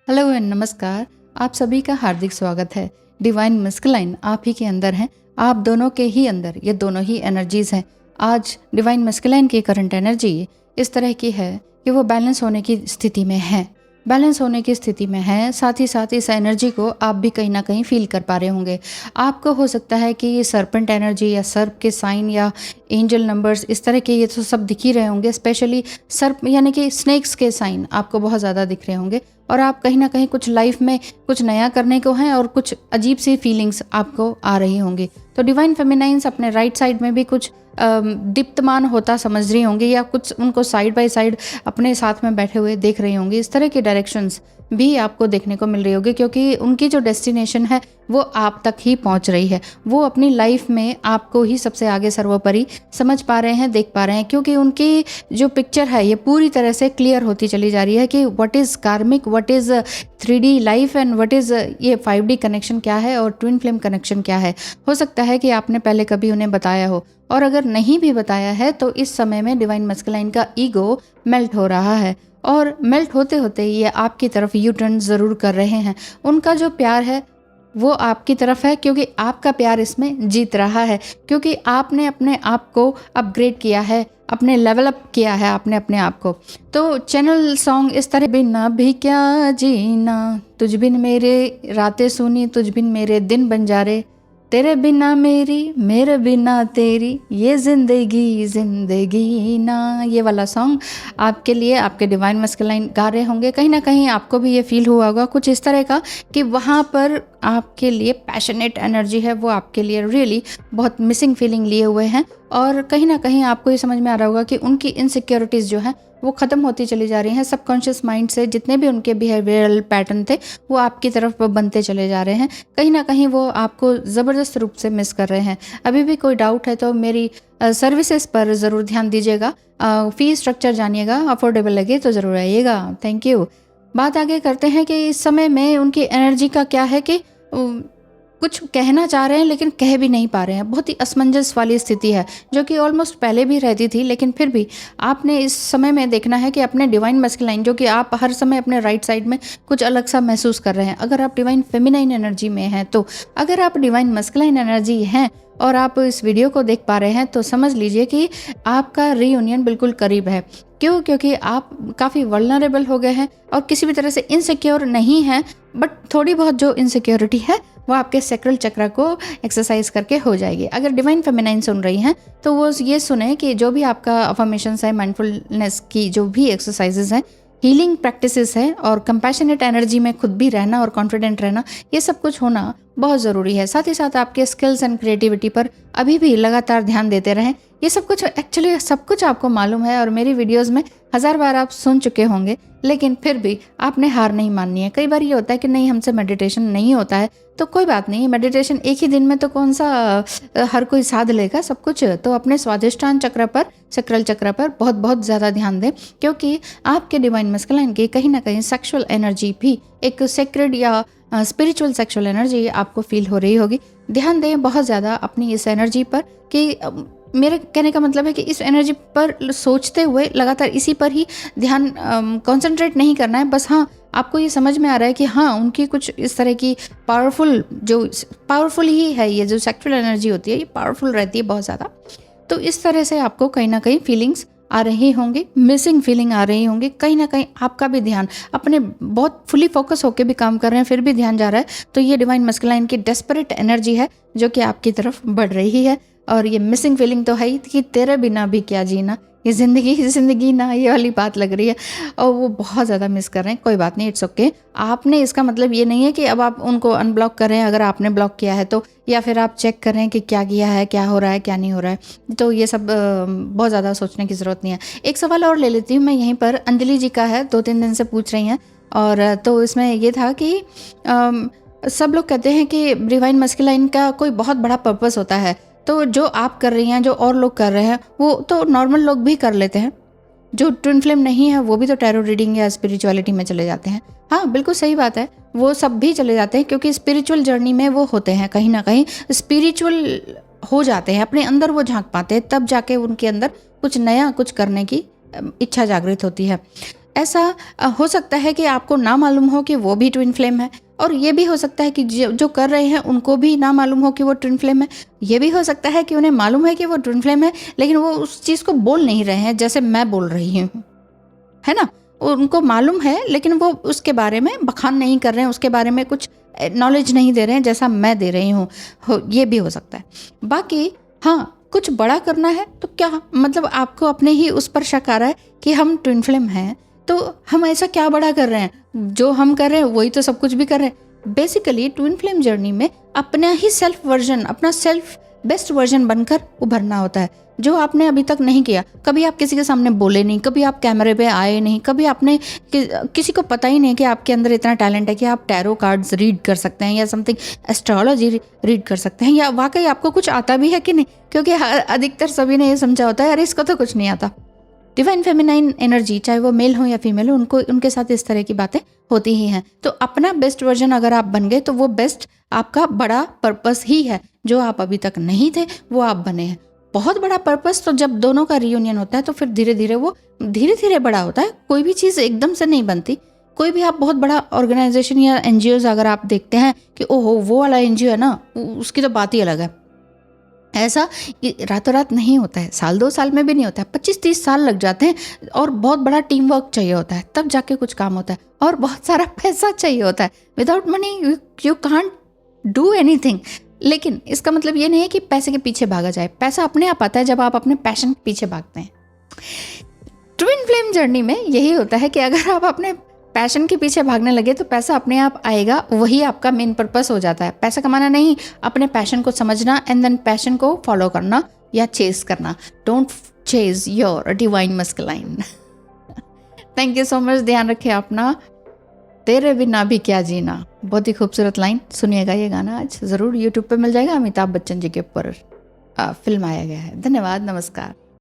Hello and नमस्कार। आप सभी का हार्दिक स्वागत है। डिवाइन मस्कुलाइन आप ही के अंदर हैं, आप दोनों के ही अंदर ये दोनों ही एनर्जीज हैं। आज डिवाइन मस्कुलाइन की करंट एनर्जी इस तरह की है कि वो बैलेंस होने की स्थिति में है, साथ ही साथ इस एनर्जी को आप भी कहीं ना कहीं फील कर पा रहे होंगे। आपको हो सकता है कि ये सर्पेंट एनर्जी या सर्प के साइन या एंजल नंबर्स इस तरह के ये तो सब दिख ही रहे होंगे। स्पेशली सर्प यानी कि स्नेक्स के साइन आपको बहुत ज़्यादा दिख रहे होंगे और आप कहीं ना कहीं कुछ लाइफ में कुछ नया करने को हैं और कुछ अजीब सी फीलिंग्स आपको आ रही होंगी। तो डिवाइन फेमिनाइंस अपने राइट साइड में भी कुछ दीप्तमान होता समझ रही होंगी या कुछ उनको साइड बाय साइड अपने साथ में बैठे हुए देख रही होंगी। इस तरह की डायरेक्शंस भी आपको देखने को मिल रही होगी, क्योंकि उनकी जो डेस्टिनेशन है वो आप तक ही पहुंच रही है। वो अपनी लाइफ में आपको ही सबसे आगे सर्वोपरि समझ पा रहे हैं, देख पा रहे हैं, क्योंकि उनकी जो पिक्चर है ये पूरी तरह से क्लियर होती चली जा रही है कि व्हाट इज़ कार्मिक, what is 3D life and what is ये 5D कनेक्शन क्या है और ट्विन फ्लेम कनेक्शन क्या है। हो सकता है कि आपने पहले कभी उन्हें बताया हो, और अगर नहीं भी बताया है तो इस समय में डिवाइन मस्कुलाइन का ईगो मेल्ट हो रहा है और मेल्ट होते होते ये आपकी तरफ यू टर्न ज़रूर कर रहे हैं। उनका जो प्यार है वो आपकी तरफ है, क्योंकि आपका प्यार इसमें जीत रहा है, क्योंकि आपने अपने आप को अपग्रेड किया है, अपने लेवल अप किया है आपने अपने आप को। तो चैनल सॉन्ग इस तरह, बिना भी क्या जीना, तुझ बिन मेरे रातें सुनी, तुझ बिन मेरे दिन बंजारे, तेरे बिना मेरी मेरे बिना तेरी, ये जिंदगी जिंदगी ना। ये वाला सॉन्ग आपके लिए आपके डिवाइन मस्कुलाइन गा रहे होंगे। कहीं ना कहीं आपको भी ये फील हुआ होगा कुछ इस तरह का कि वहाँ पर आपके लिए पैशनेट एनर्जी है, वो आपके लिए रियली बहुत मिसिंग फीलिंग लिए हुए हैं। और कहीं ना कहीं आपको ये समझ में आ रहा होगा कि उनकी इनसिक्योरिटीज़ जो हैं वो ख़त्म होती चली जा रही हैं। सबकॉन्शियस माइंड से जितने भी उनके बिहेवियरल पैटर्न थे वो आपकी तरफ बनते चले जा रहे हैं। कहीं ना कहीं वो आपको ज़बरदस्त रूप से मिस कर रहे हैं। अभी भी कोई डाउट है तो मेरी सर्विसेज पर ज़रूर ध्यान दीजिएगा, फ़ी स्ट्रक्चर जानिएगा, अफोर्डेबल लगे तो ज़रूर आइएगा। Thank you. बात आगे करते हैं कि इस समय में उनकी एनर्जी का क्या है कि कुछ कहना चाह रहे हैं लेकिन कह भी नहीं पा रहे हैं। बहुत ही असमंजस वाली स्थिति है, जो कि ऑलमोस्ट पहले भी रहती थी, लेकिन फिर भी आपने इस समय में देखना है कि अपने डिवाइन मस्कुलाइन, जो कि आप हर समय अपने राइट साइड में कुछ अलग सा महसूस कर रहे हैं। अगर आप डिवाइन फेमिनाइन एनर्जी में हैं, तो अगर आप डिवाइन मस्कुलाइन एनर्जी हैं और आप इस वीडियो को देख पा रहे हैं तो समझ लीजिए कि आपका रीयूनियन बिल्कुल करीब है। क्यों? क्योंकि आप काफ़ी वल्नरेबल हो गए हैं और किसी भी तरह से इनसिक्योर नहीं हैं, बट थोड़ी बहुत जो इनसिक्योरिटी है वो आपके सैक्रल चक्र को एक्सरसाइज करके हो जाएगी। अगर डिवाइन फेमिनाइन सुन रही हैं तो वो ये सुने कि जो भी आपका अफर्मेशंस है, माइंडफुलनेस की जो भी एक्सरसाइजेज हैं, हीलिंग प्रैक्टिसेस है और कंपैशनेट एनर्जी में खुद भी रहना और कॉन्फिडेंट रहना, ये सब कुछ होना बहुत ज़रूरी है। साथ ही साथ आपके स्किल्स एंड क्रिएटिविटी पर अभी भी लगातार ध्यान देते रहें। ये सब कुछ एक्चुअली सब कुछ आपको मालूम है और मेरी वीडियोस में 1000 बार आप सुन चुके होंगे, लेकिन फिर भी आपने हार नहीं माननी है। कई बार ये होता है कि नहीं, हमसे मेडिटेशन नहीं होता है, तो कोई बात नहीं, मेडिटेशन एक ही दिन में तो कौन सा हर कोई साध लेगा सब कुछ। तो अपने स्वादिष्टान चक्र पर, सैक्रल चक्र पर बहुत बहुत ज़्यादा ध्यान दें, क्योंकि आपके डिवाइन मस्कुलाइन की कहीं ना कहीं सेक्सुअल एनर्जी भी एक सेक्रेड या स्पिरिचुअल सेक्सुअल एनर्जी आपको फील हो रही होगी। ध्यान दें बहुत ज़्यादा अपनी इस एनर्जी पर, कि मेरे कहने का मतलब है कि इस एनर्जी पर सोचते हुए लगातार इसी पर ही ध्यान कंसंट्रेट नहीं करना है। बस हाँ, आपको ये समझ में आ रहा है कि हाँ, उनकी कुछ इस तरह की पावरफुल ही है, ये जो सेक्सुअल एनर्जी होती है ये पावरफुल रहती है बहुत ज़्यादा। तो इस तरह से आपको कहीं ना कहीं फीलिंग्स आ रही होंगी, मिसिंग फीलिंग आ रही होंगी। कहीं ना कहीं आपका भी ध्यान अपने बहुत फुली फोकस होकर भी काम कर रहे हैं, फिर भी ध्यान जा रहा है। तो ये डिवाइन मस्कुलाइन की डेस्परेट एनर्जी है जो कि आपकी तरफ बढ़ रही है। और ये मिसिंग फीलिंग तो है ही कि तेरे बिना भी क्या जीना, ये ज़िंदगी ना, ये वाली बात लग रही है और वो बहुत ज़्यादा मिस कर रहे हैं। कोई बात नहीं, इट्स ओके। आपने, इसका मतलब ये नहीं है कि अब आप उनको अनब्लॉक कर रहे हैं अगर आपने ब्लॉक किया है तो, या फिर आप चेक कर रहे हैं कि क्या किया है, क्या हो रहा है, क्या नहीं हो रहा है। तो ये सब बहुत ज़्यादा सोचने की ज़रूरत नहीं है। एक सवाल और ले लेती हूँ मैं यहीं पर, अंजलि जी का है, 2-3 दिन से पूछ रही हैं। और तो इसमें ये था कि सब लोग कहते हैं कि डिवाइन मस्कुलाइन का कोई बहुत बड़ा पर्पस होता है, तो जो आप कर रही हैं, जो और लोग कर रहे हैं, वो तो नॉर्मल लोग भी कर लेते हैं। जो ट्विन फ्लेम नहीं है वो भी तो टैरो रीडिंग या स्पिरिचुअलिटी में चले जाते हैं। हाँ, बिल्कुल सही बात है, वो सब भी चले जाते हैं, क्योंकि स्पिरिचुअल जर्नी में वो होते हैं, कहीं ना कहीं स्पिरिचुअल हो जाते हैं, अपने अंदर वो झांक पाते हैं, तब जाके उनके अंदर कुछ नया, कुछ करने की इच्छा जागृत होती है। ऐसा हो सकता है कि आपको ना मालूम हो कि वो भी ट्विन फ्लेम है, और ये भी हो सकता है कि जो कर रहे हैं उनको भी ना मालूम हो कि वो ट्विन फ्लेम है। ये भी हो सकता है कि उन्हें मालूम है कि वो ट्विन फ्लेम है, लेकिन वो उस चीज़ को बोल नहीं रहे हैं, जैसे मैं बोल रही हूँ, है ना। उनको मालूम है लेकिन वो उसके बारे में बखान नहीं कर रहे हैं, उसके बारे में कुछ नॉलेज नहीं दे रहे हैं जैसा मैं दे रही हूँ। ये भी हो सकता है। बाकी हाँ, कुछ बड़ा करना है तो क्या मतलब आपको अपने ही उस पर शक आ रहा है कि हम ट्विन फ्लेम हैं, तो हम ऐसा क्या बड़ा कर रहे हैं, जो हम कर रहे हैं वही तो सब कुछ भी कर रहे हैं। बेसिकली ट्विन फ्लेम जर्नी में अपना ही सेल्फ वर्जन, अपना सेल्फ बेस्ट वर्जन बनकर उभरना होता है, जो आपने अभी तक नहीं किया। कभी आप किसी के सामने बोले नहीं, कभी आप कैमरे पे आए नहीं, कभी आपने किसी को पता ही नहीं कि आपके अंदर इतना टैलेंट है कि आप टैरो कार्ड्स रीड कर सकते हैं या समथिंग एस्ट्रोलॉजी रीड कर सकते हैं, या वाकई आपको कुछ आता भी है कि नहीं। क्योंकि अधिकतर सभी ने ये समझा होता है अरे इसको तो कुछ नहीं आता। डिवाइन फेमिनाइन एनर्जी, चाहे वो मेल हो या फीमेल हो, उनके साथ इस तरह की बातें होती ही हैं। तो अपना बेस्ट वर्जन अगर आप बन गए तो वो बेस्ट आपका बड़ा पर्पस ही है। जो आप अभी तक नहीं थे वो आप बने हैं। बहुत बड़ा पर्पस तो जब दोनों का रियूनियन होता है तो फिर धीरे धीरे वो धीरे धीरे बड़ा होता है। कोई भी चीज़ एकदम से नहीं बनती। कोई भी आप बहुत बड़ा ऑर्गेनाइजेशन या एनजीओ अगर आप देखते हैं कि ओहो वो वाला एनजीओ है ना, उसकी तो बात ही अलग है, ऐसा रातों रात नहीं होता है, साल 2 साल में भी नहीं होता है, 25-30 साल लग जाते हैं, और बहुत बड़ा टीम वर्क चाहिए होता है, तब जाके कुछ काम होता है, और बहुत सारा पैसा चाहिए होता है। Without money you can't do anything. लेकिन इसका मतलब ये नहीं है कि पैसे के पीछे भागा जाए। पैसा अपने आप आता है जब आप अपने पैशन के पीछे भागते हैं। ट्विन फ्लेम जर्नी में यही होता है कि अगर आप अपने पैशन के पीछे भागने लगे तो पैसा अपने आप आएगा, वही आपका मेन पर्पस हो जाता है। पैसा कमाना नहीं, अपने पैशन को समझना एंड देन पैशन को फॉलो करना या चेस करना। Don't chase your divine masculine. Thank you so much. ध्यान रखें अपना। तेरे बिना भी क्या जीना, बहुत ही खूबसूरत लाइन। सुनिएगा ये गाना आज ज़रूर, यूट्यूब पे मिल जाएगा। अमिताभ बच्चन जी के ऊपर फिल्म आया गया है। धन्यवाद, नमस्कार।